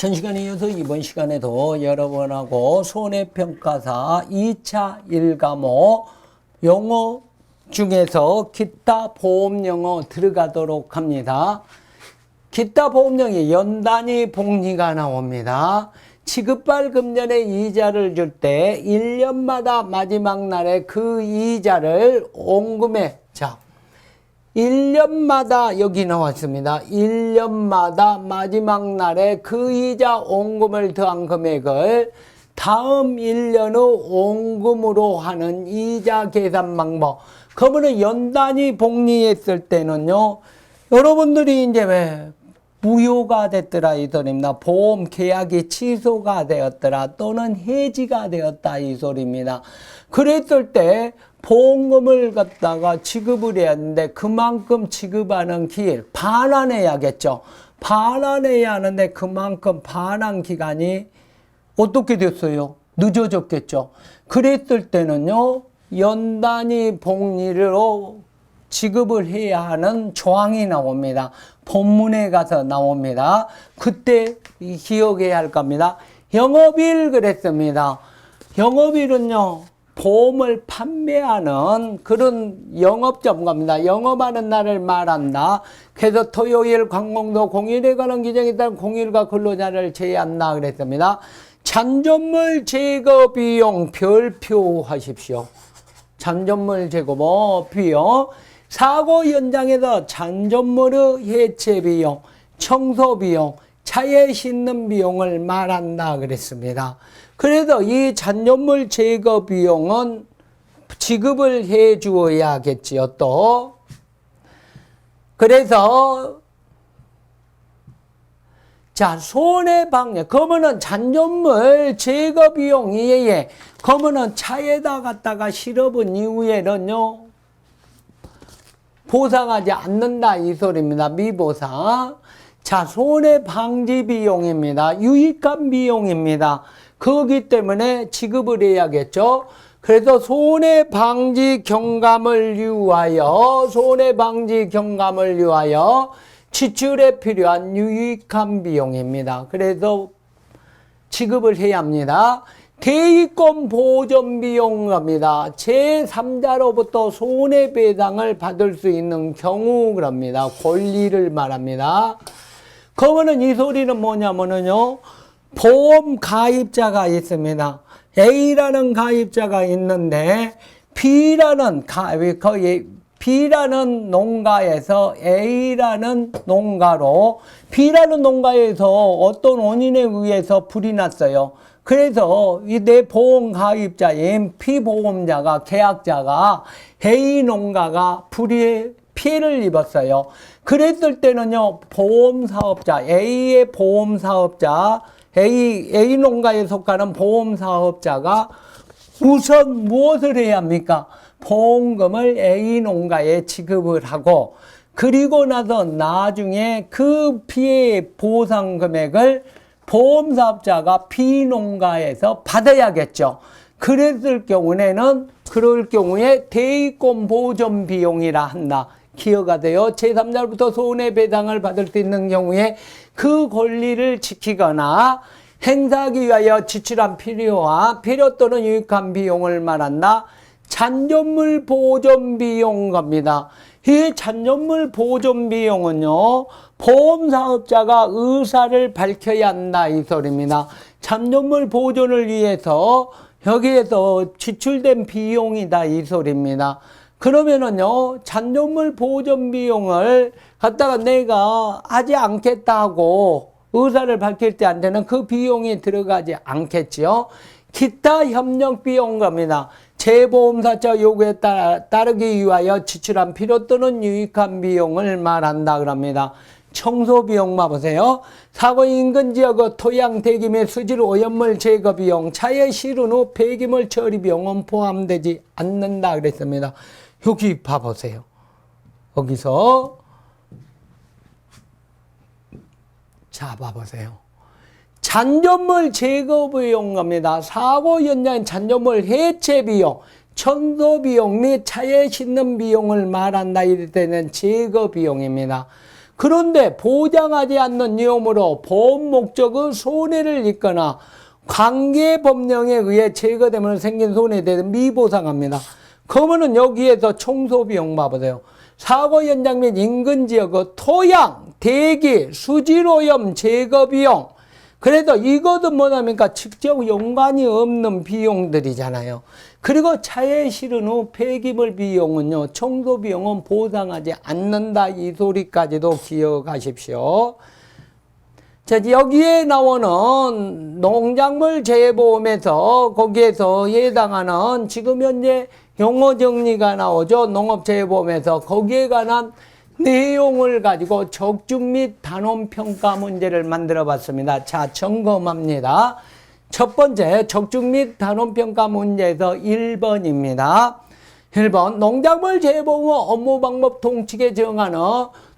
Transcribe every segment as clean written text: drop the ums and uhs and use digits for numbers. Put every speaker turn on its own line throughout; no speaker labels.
전 시간에 이어서 이번 시간에도 여러분하고 손해평가사 2차 1과목 영어 중에서 기타 보험 영어 들어가도록 합니다. 기타 보험 영어 연단위 복리가 나옵니다. 지급발급년에 이자를 줄 때 1년마다 마지막 날에 그 이자를 원금에 1년마다 여기 나왔습니다. 1년마다 마지막 날에 그 이자 원금을 더한 금액을 다음 1년 후 원금으로 하는 이자 계산 방법. 그러면 연단위 복리했을 때는요, 여러분들이 이제 왜 무효가 됐더라 이 소리입니다. 보험 계약이 취소가 되었더라 또는 해지가 되었다 이 소리입니다. 그랬을 때 보험금을 갖다가 지급을 해야 하는데 그만큼 지급하는 기일 반환해야겠죠. 반환해야 하는데 그만큼 반환 기간이 어떻게 됐어요? 늦어졌겠죠. 그랬을 때는요, 연단위 복리로 지급을 해야 하는 조항이 나옵니다. 본문에 가서 나옵니다. 그때 기억해야 할 겁니다. 영업일 그랬습니다. 영업일은요, 보험을 판매하는 그런 영업점입니다. 영업하는 날을 말한다. 그래서 토요일, 관공도 공휴일에 관한 규정에 따른 공휴일과 근로자를 제외한다 그랬습니다. 잔존물 제거 비용 별표하십시오. 잔존물 제거 비용. 사고 현장에서 잔존물의 해체 비용, 청소 비용, 차에 싣는 비용을 말한다 그랬습니다. 그래서 이 잔존물 제거 비용은 지급을 해 주어야겠지요, 또. 그래서, 자, 손해방해. 그러면은 잔존물 제거 비용 이외에, 그러면은 차에다 갖다가 실어본 이후에는요, 보상하지 않는다 이 소리입니다. 미보상. 자, 손해방지 비용입니다. 유익한 비용입니다. 그렇기 때문에 지급을 해야겠죠. 그래서 손해방지 경감을 위하여 지출에 필요한 유익한 비용입니다. 그래서 지급을 해야 합니다. 대위권 보전 비용입니다. 제3자로부터 손해배상을 받을 수 있는 경우 그럽니다. 권리를 말합니다. 그러면은 이 소리는 뭐냐면은요, 보험 가입자가 있습니다. A라는 가입자가 있는데 B라는 농가에서 A라는 농가로 B라는 농가에서 어떤 원인에 의해서 불이 났어요. 그래서 이 내 보험 가입자인 피보험자가 계약자가 A 농가가 피해를 입었어요. 그랬을 때는요, 보험사업자 A의 보험사업자 A 농가에 속하는 보험사업자가 우선 무엇을 해야 합니까? 보험금을 A 농가에 지급을 하고, 그리고 나서 나중에 그 피해 보상 금액을 보험사업자가 B 농가에서 받아야겠죠. 그럴 경우에 대위권 보전 비용이라 한다. 기여가 돼요. 제3자로부터 손해배상을 받을 수 있는 경우에 그 권리를 지키거나 행사하기 위하여 지출한 필요 또는 유익한 비용을 말한다. 잔존물 보전 비용 겁니다. 이 잔존물 보전 비용은요, 보험사업자가 의사를 밝혀야 한다 이 소리입니다. 잔존물 보존을 위해서 여기에서 지출된 비용이다 이 소리입니다. 그러면은요, 잔존물 보전 비용을 갖다가 내가 하지 않겠다 하고 의사를 밝힐 때한테는 그 비용이 들어가지 않겠지요. 기타 협력 비용 겁니다. 재보험사자 요구에 따르기 위하여 지출한 필요 또는 유익한 비용을 말한다 그럽니다. 청소 비용 봐보세요. 사고 인근 지역의 토양 대기 및 수질 오염물 제거 비용, 차에 실은 후 폐기물 처리 비용은 포함되지 않는다 그랬습니다. 여기 봐보세요. 여기서 자 봐보세요. 잔존물 제거 비용 겁니다. 사고 현장 잔존물 해체 비용, 청소 비용 및 차에 싣는 비용을 말한다. 이럴 때는 제거 비용입니다. 그런데 보장하지 않는 위험으로 보험 목적의 손해를 입거나 관계법령에 의해 제거되면 생긴 손해에 대해 미보상합니다. 그러면은 여기에서 청소비용 봐보세요. 사고 현장 및 인근 지역의 토양, 대기, 수질오염 제거비용. 그래도 이것은 뭐냐니까 직접 연관이 없는 비용들이잖아요. 그리고 차에 실은 후 폐기물 비용은요, 청소 비용은 보상하지 않는다. 이 소리까지도 기억하십시오. 자, 여기에 나오는 농작물 재보험에서 거기에서 해당하는 지금 현재 용어 정리가 나오죠. 농업재보험에서 거기에 관한 내용을 가지고 적중 및 단원 평가 문제를 만들어 봤습니다. 자, 점검합니다. 첫 번째, 적중 및 단원 평가 문제에서 1번입니다. 1번, 농작물 재보험 업무 방법 통칙에 정하는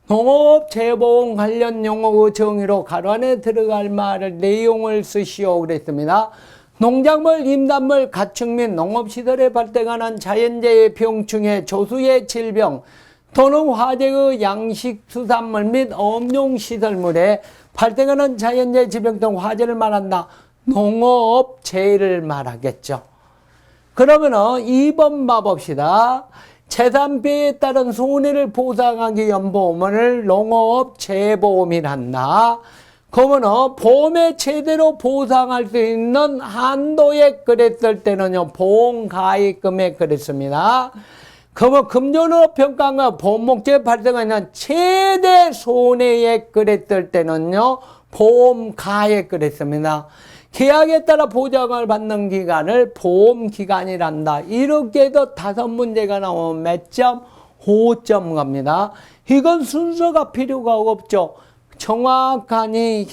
농업 재보험 관련 용어의 정의로 가로 안에 들어갈 말을 내용을 쓰시오 그랬습니다. 농작물, 임단물, 가축 및 농업시설에 발생하는 자연재해, 병충해, 조수의 질병 또는 화재의 양식, 수산물 및 업용시설물에 발생하는 자연재해, 질병 등 화재를 말한다. 농업재해를 말하겠죠. 그러면은 2번 봐봅시다. 재산피해에 따른 손해를 보상하기 위한 보험을 농업재보험이란다. 그러면은 보험에 제대로 보상할 수 있는 한도에 그랬을 때는요, 보험가입금액 그랬습니다. 그러면 금전으로 평가한 보험 목적에 발생하는 최대 손해액 그랬을 때는요, 보험가액 그랬습니다. 계약에 따라 보장을 받는 기간을 보험기간이란다. 이렇게 해서 5문제가 나오면 몇 점? 5점 갑니다. 이건 순서가 필요가 없죠. 정확하니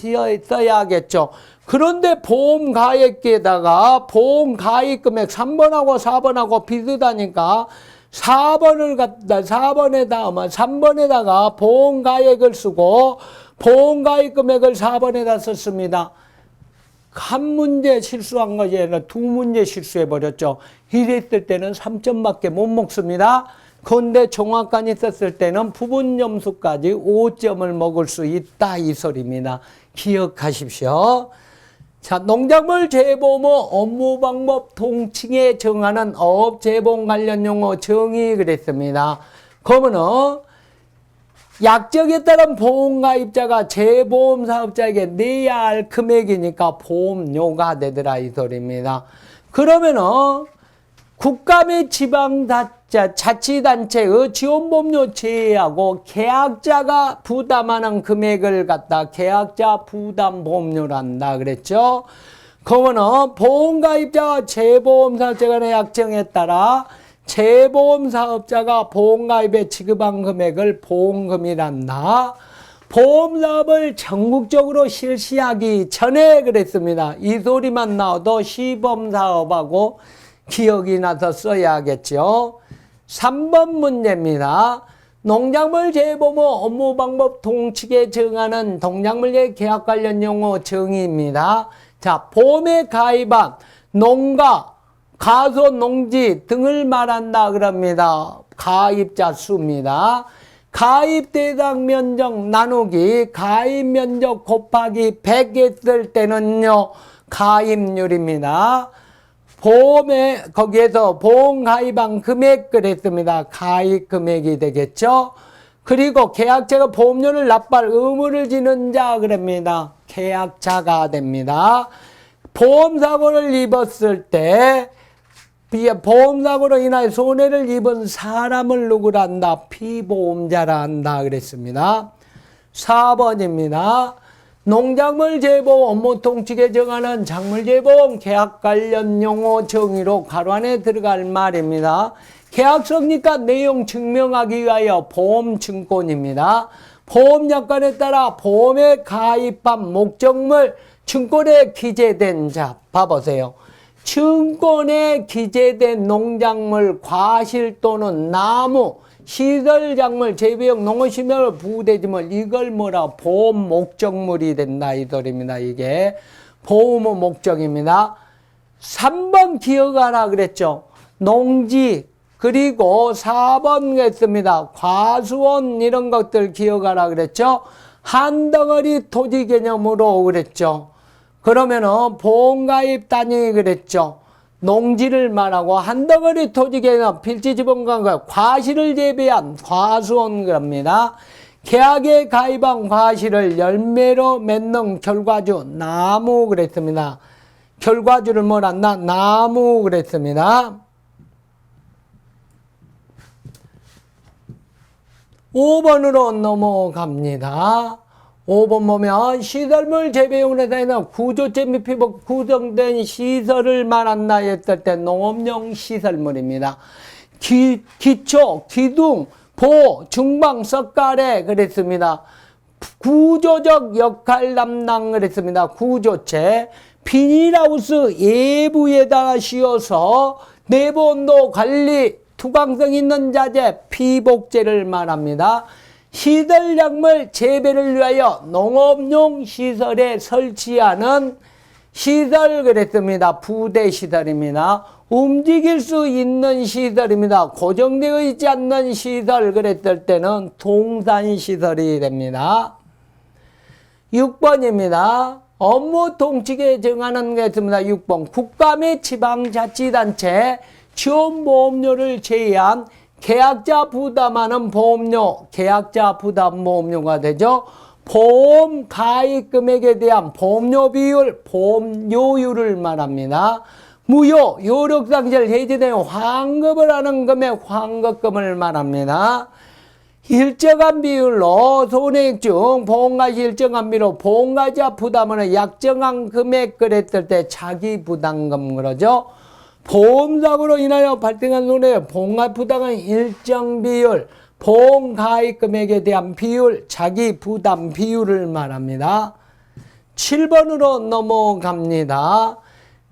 써야겠죠. 그런데 보험가액에다가 보험가입금액 3번하고 4번하고 비슷하니까 3번에다가 보험가액을 쓰고 보험가입금액을 4번에다 썼습니다. 한 문제 실수한 것이 아니라 2문제 실수해버렸죠. 이랬을 때는 3점밖에 못 먹습니다. 그런데 정확하게 썼을 때는 부분 점수까지 5점을 먹을 수 있다. 이 소리입니다. 기억하십시오. 자, 농작물 재보험 업무 방법 통칭에 정하는 어업재보험 관련 용어 정의 그랬습니다. 그러면은 약정에 따른 보험가입자가 재보험 사업자에게 내야 할 금액이니까 보험료가 되더라 이 소리입니다. 그러면은 국가 및 지방자치단체의 지원보험료 제외하고 계약자가 부담하는 금액을 갖다 계약자 부담보험료란다 그랬죠. 그러면은 보험가입자와 재보험사업자 간의 약정에 따라 재보험사업자가 보험가입에 지급한 금액을 보험금이란다. 보험사업을 전국적으로 실시하기 전에 그랬습니다. 이 소리만 나와도 시범사업하고 기억이 나서 써야겠죠. 3번 문제입니다. 농작물 재보험 업무 방법 통칙에 정하는 농작물의 계약 관련 용어 정의입니다. 자, 보험에 가입한 농가, 가소, 농지 등을 말한다 그럽니다. 가입자 수입니다. 가입 대상 면적 나누기 가입 면적 곱하기 100 했을 때는요, 가입률입니다. 보험에 거기에서 보험 가입한 금액 그랬습니다. 가입 금액이 되겠죠. 그리고 계약자가 보험료를 납부할 의무를 지는 자 그럽니다. 계약자가 됩니다. 보험사고를 입었을 때 보험사고로 인하여 손해를 입은 사람을 누구란다? 피보험자라 한다 그랬습니다. 4번입니다. 농작물 재보험 업무 통칙에 정하는 작물 재보험 계약 관련 용어 정의로 가로 안에 들어갈 말입니다. 계약서니까 내용 증명하기 위하여 보험증권입니다. 보험약관에 따라 보험에 가입한 목적물 증권에 기재된 자 봐보세요. 증권에 기재된 농작물, 과실 또는 나무, 시설작물, 재배용, 농어시설, 부대지물 이걸 뭐라 보험 목적물이 된다 이 소리입니다. 이게 보험의 목적입니다. 3번 기억하라 그랬죠. 농지, 그리고 4번 했습니다. 과수원 이런 것들 기억하라 그랬죠. 한 덩어리 토지 개념으로 그랬죠. 그러면은 보험가입 단위 그랬죠. 농지를 말하고 한 덩어리 토지 개념 필지 지분과 과실을 제외한 과수원 겁니다. 계약에 가입한 과실을 열매로 맺는 결과주 나무 그랬습니다. 결과주를 뭐란다? 나무 그랬습니다. 5번으로 넘어갑니다. 5번 보면 시설물 재배용으로 되는 구조체 및 피복 구성된 시설을 말한다 했을 때 농업용 시설물입니다. 기초, 기둥, 보, 중방, 석가래 그랬습니다. 구조적 역할 담당 그랬습니다. 구조체. 비닐하우스 예부에다가 씌워서 내부 온도 관리, 투광성 있는 자재, 피복제를 말합니다. 시설 약물 재배를 위하여 농업용 시설에 설치하는 시설 그랬습니다. 부대 시설입니다. 움직일 수 있는 시설입니다. 고정되어 있지 않는 시설 그랬을 때는 동산 시설이 됩니다. 6번입니다. 업무 통칙에 정하는 게 있습니다. 6번 국가 및 지방자치단체 지원보험료를 제외한 계약자 부담하는 보험료, 계약자 부담 보험료가 되죠. 보험 가입 금액에 대한 보험료 비율, 보험료율을 말합니다. 무효, 요력상실 해지된 환급을 하는 금액, 환급금을 말합니다. 일정한 비율로 손해액 중 보험가시 일정한 비율로 보험가자 부담하는 약정한 금액 그랬을 때 자기 부담금 그러죠. 보험사고로 인하여 발생한 손해 보험가 부담은 일정 비율, 보험 가입 금액에 대한 비율, 자기 부담 비율을 말합니다. 7번으로 넘어갑니다.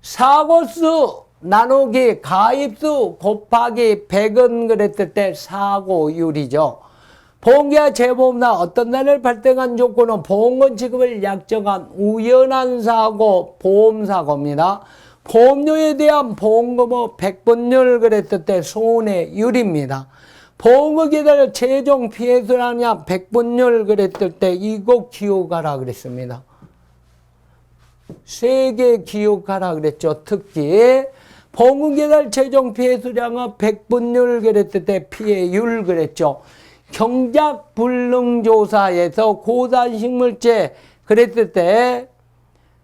사고수 나누기 가입수 곱하기 100은 그랬을 때 사고율이죠. 보험계약 재보험사 어떤 날을 발생한 조건은 보험금 지급을 약정한 우연한 사고, 보험사고입니다. 보험료에 대한 보험금의 100분율 그랬을 때 손해율입니다. 보험금에 대한 최종 피해수라냐 100분율 그랬을 때 이거 기억하라 그랬습니다. 세 개 기억하라 그랬죠. 특히 보험금에 대한 최종 피해수량은 100분율 그랬을 때 피해율 그랬죠. 경작 불능조사에서 고산식물제 그랬을 때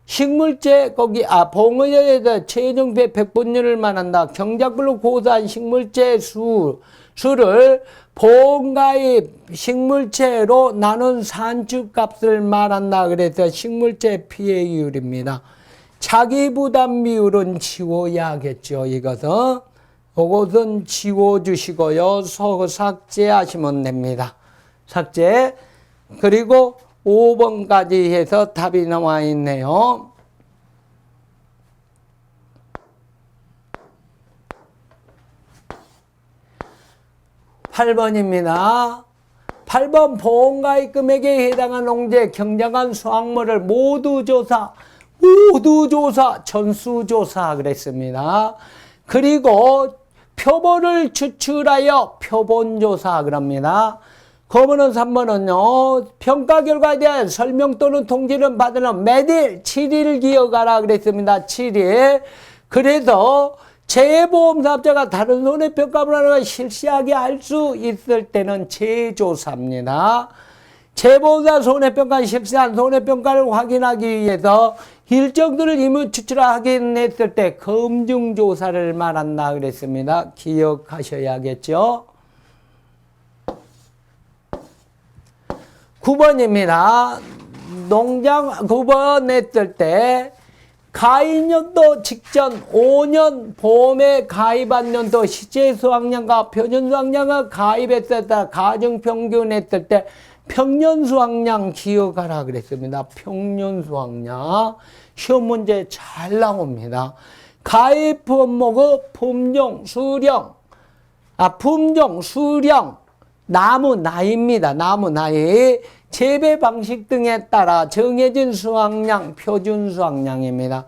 식물제 거기 보험에 대해서 최종 피해 100분율을 말한다. 경작불능 고산 식물제 수를 보험가입 식물체로 나눈 산출값을 말한다. 그래서 식물체 피해율입니다. 자기부담 비율은 지워야겠죠. 이것은 지워주시고요. 삭제하시면 됩니다. 삭제. 그리고 5번까지 해서 답이 나와 있네요. 8번입니다. 8번 보험가입 금액에 해당한 농지의 경작한 수확물을 모두 조사, 전수조사 그랬습니다. 그리고 표본을 추출하여 표본조사 그럽니다. 그러면은 3번은요, 평가 결과에 대한 설명 또는 통지를 받으는 매일 7일 기억하라 그랬습니다. 7일. 그래서 재보험사업자가 다른 손해평가 분할을 실시하게 할 수 있을 때는 재조사입니다. 재보험사 손해평가 실시한 손해평가를 확인하기 위해서 일정들을 임무 추출하긴 했을 때 검증조사를 말한다 그랬습니다. 기억하셔야겠죠. 9번입니다. 농장 9번 했을 때 가입연도 직전 5년 보험에 가입한 연도 시제 수확량과 표준 수확량을 가입했을 때 가정평균 했을 때 평년 수확량 기억하라 그랬습니다. 평년 수확량 시험 문제 잘 나옵니다. 가입 품목의 품종, 수령, 나무 나이입니다. 나무 나이. 재배 방식 등에 따라 정해진 수확량, 표준 수확량입니다.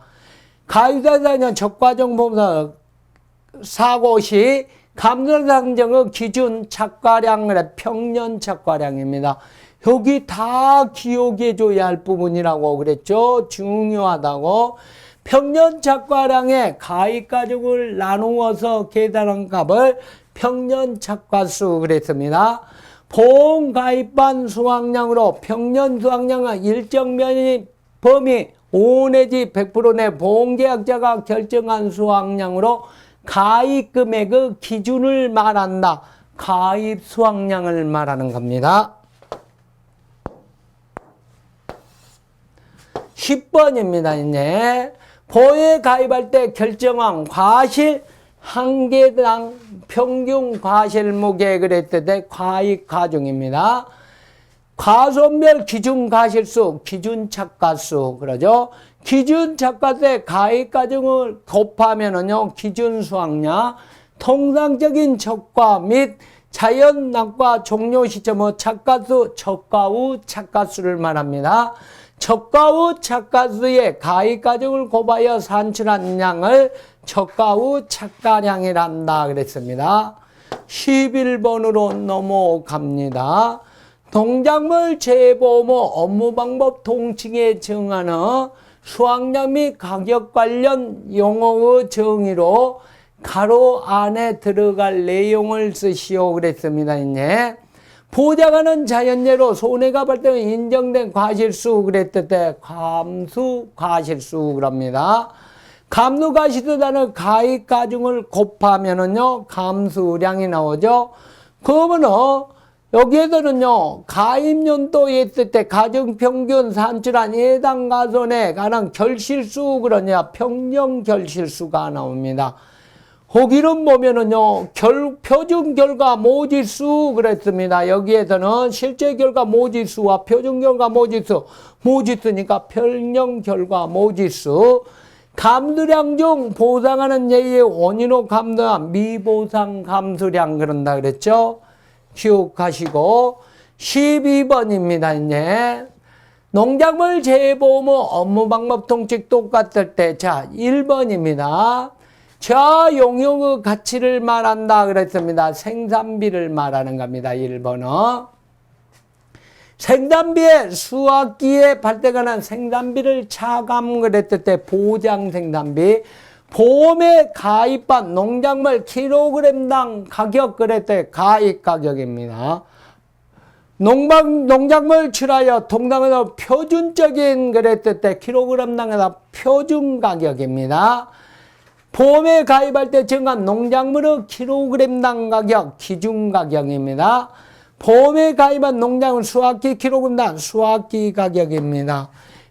가입자는 적과정 보험사 사고 시 감소상정의 기준 착과량을 평년 착과량입니다. 여기 다 기억해 줘야 할 부분이라고 그랬죠. 중요하다고. 평년 착과량의 가입가족을 나누어서 계산한 값을 평년 착과수 그랬습니다. 보험 가입한 수확량으로 평년 수확량은 일정 범위 5 내지 100% 내 보험계약자가 결정한 수확량으로 가입 금액의 기준을 말한다. 가입 수확량을 말하는 겁니다. 10번입니다. 이제 보험에 가입할 때 결정한 과실 한 개당 평균 과실무게 그랬을 때 가입 가중입니다. 과손별 기준 과실수, 기준 착과수 그러죠. 기준 착과수의 가입 가중을 곱하면은요 기준 수확량, 통상적인 적과 및 자연 낙과 종료 시점의 착과수, 적과 후 착과수를 말합니다. 적과 후 착과수의 가입 가중을 곱하여 산출한 양을 적과 후 착과량이란다 그랬습니다. 11번으로 넘어갑니다. 농작물 재보험 업무 방법 통칭에 정하는 수확량 및 가격 관련 용어의 정의로 가로 안에 들어갈 내용을 쓰시오 그랬습니다. 이제 보장하는 자연재해로 손해가 발생해 인정된 과실수 그랬을 때 감수 과실수 그럽니다. 감수 과실수라는 가입 가중을 곱하면은요 감수량이 나오죠. 그러면은 여기에서는요 가입연도에 있을 때 가정평균 산출한 예당 가손에 관한 결실수 그러냐 평년 결실수가 나옵니다. 거기는 보면은요 표준 결과 모지수 그랬습니다. 여기에서는 실제 결과 모지수와 표준 결과 모지수니까 평년 결과 모지수. 감수량 중 보상하는 예의 원인으로 감소한 미보상 감수량 그런다 그랬죠. 기억하시고 12번입니다. 이제 농작물 재보험 업무 방법 통칙 똑같을 때 자 1번입니다. 자 용역의 가치를 말한다 그랬습니다. 생산비를 말하는 겁니다. 1번은 생산비의 수확기에 발생하는 생산비를 차감 그랬을 때 보장 생산비, 보험에 가입한 농작물 킬로그램당 가격 그랬을 때 가입 가격입니다. 농작물 출하여 통당에서 표준적인 그랬을 때 킬로그램당에서 표준 가격입니다. 보험에 가입할 때 정한 농작물의 킬로그램당 가격 기준 가격입니다. 보험에 가입한 농작물 수확기 킬로그램당 수확기 가격입니다.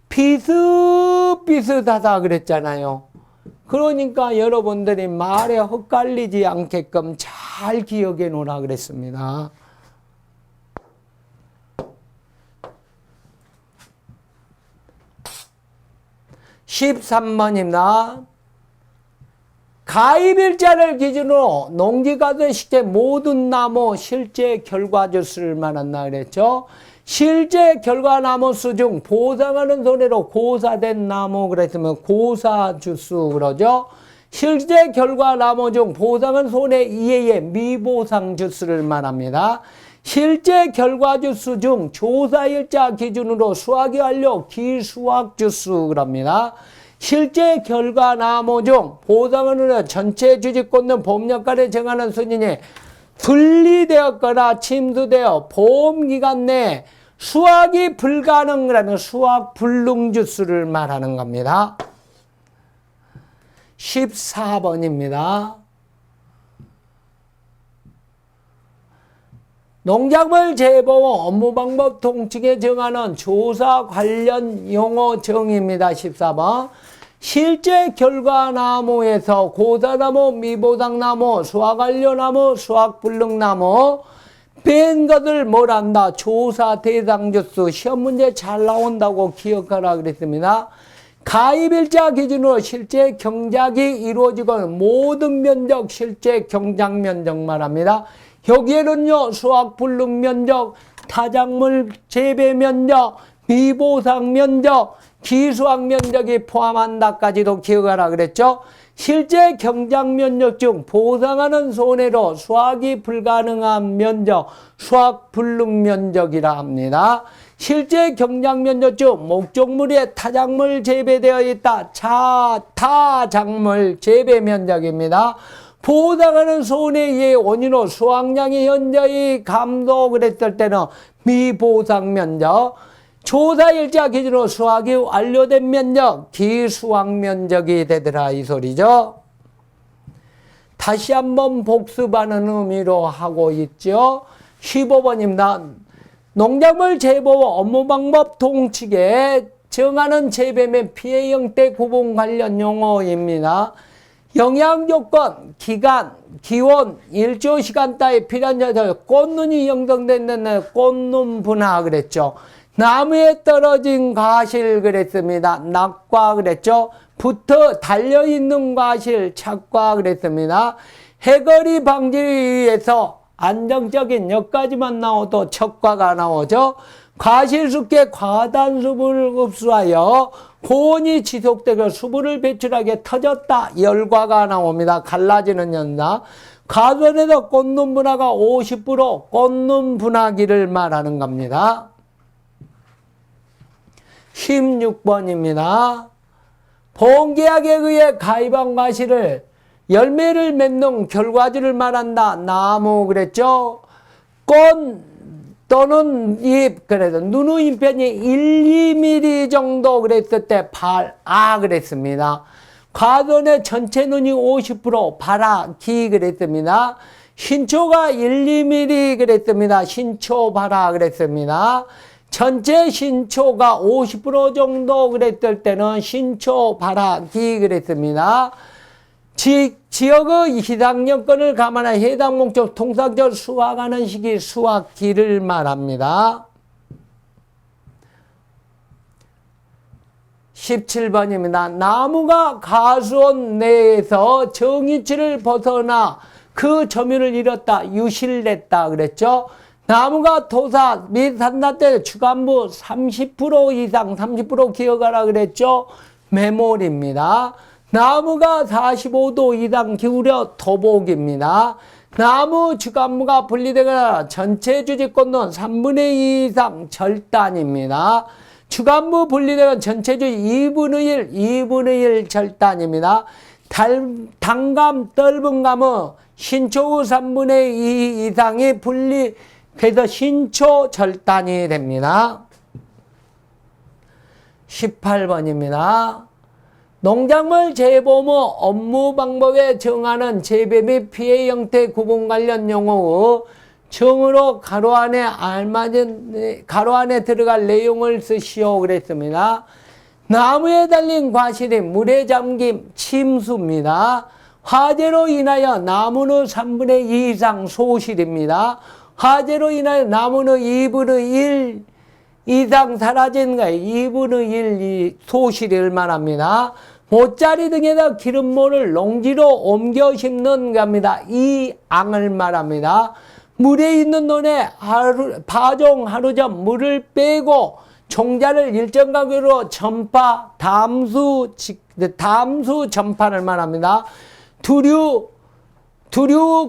비슷비슷하다 그랬잖아요. 그러니까 여러분들이 말에 헛갈리지 않게끔 잘 기억해 놓으라 그랬습니다. (13번입니다) 가입일자를 기준으로 농지가전 식재 모든 나무 실제 결과주수를 말한다 그랬죠. 실제 결과 나무 수 중 보상하는 손해로 고사된 나무 그랬으면 고사주수 그러죠. 실제 결과 나무 중 보상은 손해 이외의 미보상주수를 말합니다. 실제 결과주수 중 조사일자 기준으로 수확이 완료 기수확주수 그럽니다. 실제 결과 나무 중 보상은 전체 주식권은 보험료가를 정하는 수준이 분리되었거나 침수되어 보험기간 내에 수확이 불가능하면 수확 불능주수를 말하는 겁니다. 14번입니다. 농작물 재보험 업무 방법 통칭에 정하는 조사 관련 용어 정의입니다. 14번. 실제 결과 나무에서 고사나무, 미보상나무, 수확완료나무, 수확불능나무 뺀 것을 뭘 한다? 조사 대상주수. 시험 문제 잘 나온다고 기억하라 그랬습니다. 가입일자 기준으로 실제 경작이 이루어지건 모든 면적 실제 경작 면적 말합니다. 여기에는요 수확불능 면적, 타작물 재배 면적, 미보상 면적, 기수확 면적이 포함한다까지도 기억하라 그랬죠. 실제 경작 면적 중 보상하는 손해로 수확이 불가능한 면적, 수확 불능 면적이라 합니다. 실제 경작 면적 중 목적물에 타작물 재배되어 있다. 타작물 재배 면적입니다. 보상하는 손해의 원인으로 수확량이 현저히 감소를 했을 때는 미보상 면적, 조사 일자 기준으로 수확이 완료된 면적, 기수확 면적이 되더라 이 소리죠. 다시 한번 복습하는 의미로 하고 있죠. 15번입니다. 농작물 재보와 업무 방법 동칙에 정하는 재배 및 피해 형태 구분 관련 용어입니다. 영양 조건, 기간, 기온, 일조 시간 따위 필요한 자들, 꽃눈이 형성된 꽃눈 분화 그랬죠. 나무에 떨어진 과실 그랬습니다. 낙과 그랬죠. 붙어 달려있는 과실 착과 그랬습니다. 해거리 방지를 위해서 안정적인 여기까지만 나와도 척과가 나오죠. 과실수께 과단수분을 흡수하여 고온이 지속되고 수분을 배출하게 터졌다. 열과가 나옵니다. 갈라지는 현상. 가선에서 꽃눈 분화가 50% 꽃눈 분화기를 말하는 겁니다. 16번입니다. 보험계약에 의해 가입한 과실을 열매를 맺는 결과지를 말한다. 나무 그랬죠. 꽃 또는 잎 그래서 누누 인편이 1, 2mm 정도 그랬을 때 그랬습니다. 과돈의 전체 눈이 50% 발아,기 그랬습니다. 신초가 1, 2mm 그랬습니다. 신초 발아 그랬습니다. 전체 신초가 50% 정도 그랬을 때는 신초 발아,기 그랬습니다. 지역의 희당 여건을 감안해 해당 목적 통상적으로 수확하는 시기 수확기를 말합니다. 17번입니다. 나무가 가수원 내에서 정위치를 벗어나 그 점유를 잃었다. 유실냈다 그랬죠. 나무가 토사 및 산다 때 주간부 30% 이상 30% 기어가라 그랬죠. 매몰입니다. 나무가 45도 이상 기울여 토복입니다. 나무 주간부가 분리되거나 전체 주지권은 3분의 2 이상 절단입니다. 주간부 분리되거나 전체 주지 2분의 1 절단입니다. 단감, 떫은 감은 신초의 3분의 2 이상이 분리해서 신초 절단이 됩니다. 18번입니다. 농작물 재보무 업무 방법에 정하는 재배 및 피해 형태 구분 관련 용어의 정으로 가로 안에 들어갈 내용을 쓰시오 그랬습니다. 나무에 달린 과실이 물에 잠김 침수입니다. 화재로 인하여 나무는 3분의 2 이상 소실입니다. 화재로 인하여 나무는 2분의 1 이상 사라진 거예요. 2분의 1 소실을 말합니다. 모짜리 등에다 기름모를 농지로 옮겨 심는 겁니다. 이 앙을 말합니다. 물에 있는 논에 파종 하루 전 물을 빼고 종자를 일정 간격으로 전파, 담수 전파를 말합니다. 두류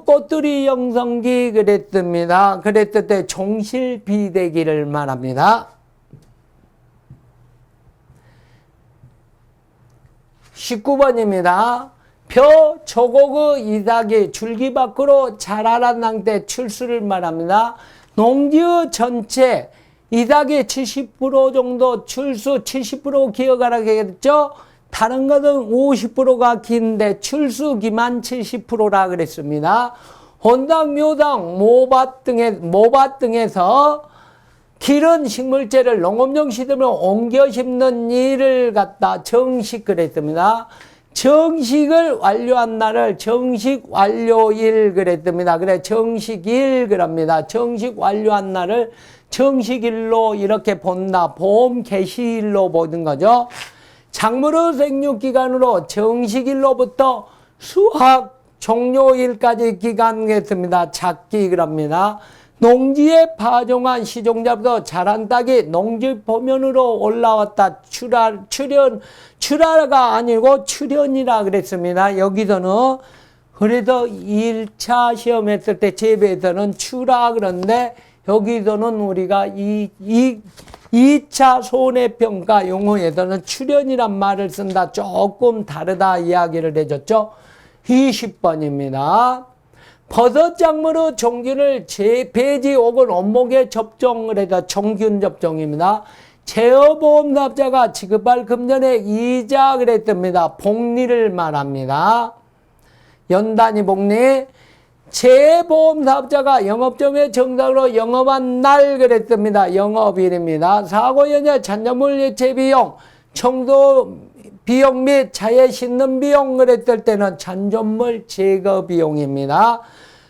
꽃들이 영성기 그랬습니다. 그랬을 때 종실비대기를 말합니다. 19번입니다. 벼, 초곡의 이삭이 줄기 밖으로 자라난 상태 출수를 말합니다. 농지의 전체 이삭이 70% 정도 출수 70% 기어가라고 했죠. 다른 것은 50%가 긴데 출수기만 70%라 그랬습니다. 혼당, 묘당, 모밭 등에서 기른 식물체를 농업용 시설로 옮겨 심는 일을 갖다 정식 그랬습니다. 정식을 완료한 날을 정식 완료일 그랬습니다. 그래 정식일 그럽니다. 정식 완료한 날을 정식일로 이렇게 본다. 보험 개시일로 보는 거죠. 작물의 생육기간으로 정식일로부터 수확 종료일까지 기간했습니다. 작기 그럽니다. 농지에 파종한 시종자부터 자란 딱이 농지 표면으로 올라왔다. 출하가 아니고 출현이라 그랬습니다. 여기서는 그래서 1차 시험했을 때 재배에서는 출하 그런데 여기서는 우리가 2차 손해평가 용어에서는 출현이란 말을 쓴다. 조금 다르다 이야기를 해줬죠. 20번입니다. 버섯 작물의 종균을 배지 혹은 원목에 접종을 해서 종균 접종입니다. 제어보험사업자가 지급할 금전의 이자 그랬답니다. 복리를 말합니다. 연단위 복리. 재보험사업자가 영업점에 정상으로 영업한 날 그랬답니다. 영업일입니다. 사고연여 잔여물 예체 비용, 청소 비용 및 차에 싣는 비용 그랬을 때는 잔존물 제거 비용입니다.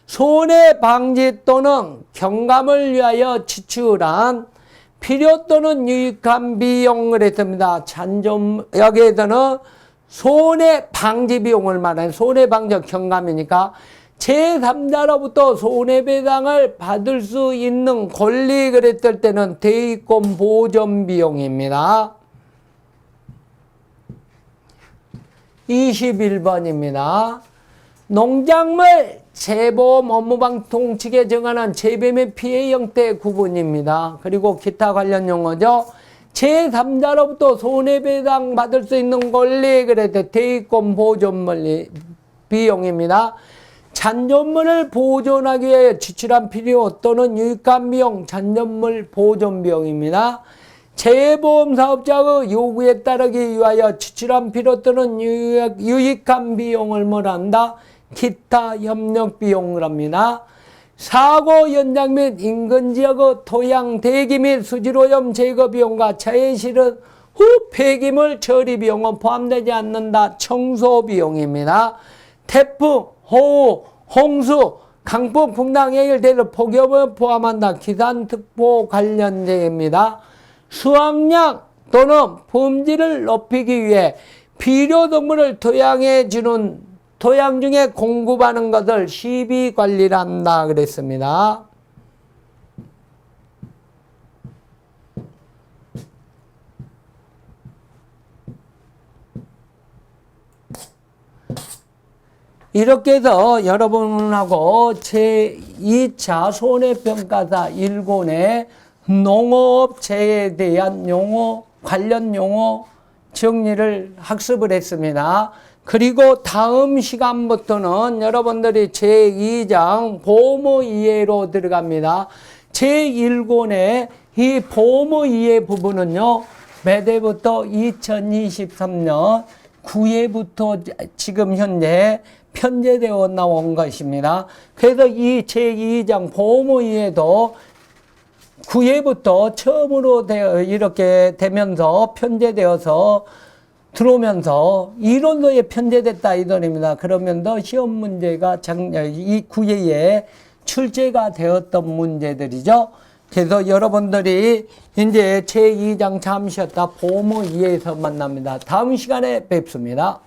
손해 방지 또는 경감을 위하여 지출한 필요 또는 유익한 비용 그랬습니다. 여기에서는 손해 방지 비용을 말하는 손해 방지 경감이니까 제3자로부터 손해배상을 받을 수 있는 권리 그랬을 때는 대위권 보전 비용입니다. 21번입니다. 농작물 재보험 업무방통 측에 정하는 재배 및 피해 형태 구분입니다. 그리고 기타 관련 용어죠. 제3자로부터 손해배상 받을 수 있는 권리 그랬을 때 대위권 보전 비용입니다. 잔존물을 보존하기 위해 지출한 필요 또는 유익한 비용, 잔존물 보존 비용입니다. 재보험사업자의 요구에 따르기 위하여 지출한 필요 또는 유익한 비용을 뭐란다? 기타 협력 비용을 합니다. 사고 현장 및 인근 지역의 토양 대기 및 수질오염 제거 비용과 차에 실은 후 폐기물 처리 비용은 포함되지 않는다. 청소 비용입니다. 태풍, 호우, 홍수, 강풍, 풍랑, 해일, 대를 폭염을 포함한다. 기산특보 관련제입니다. 수확량 또는 품질을 높이기 위해 비료동물을 토양에 주는 토양 중에 공급하는 것을 시비관리를 한다 그랬습니다. 이렇게 해서 여러분하고 제2차 손해평가사 1권의 농업재해에 대한 용어, 관련 용어 정리를 학습을 했습니다. 그리고 다음 시간부터는 여러분들이 제2장 보모 이해로 들어갑니다. 제1권의 이 보모 이해 부분은요, 매대부터 2023년 9회부터 지금 현재 편제되어 나온 것입니다. 그래서 이 제2장 보모 이해도 9회부터 처음으로 이렇게 되면서 편제되어서 들어오면서 이론도에 편제됐다 이 말입니다. 그러면서 시험 문제가 이 9회에 출제가 되었던 문제들이죠. 그래서 여러분들이 이제 제2장 잠시 쉬었다 보모 2회에서 만납니다. 다음 시간에 뵙습니다.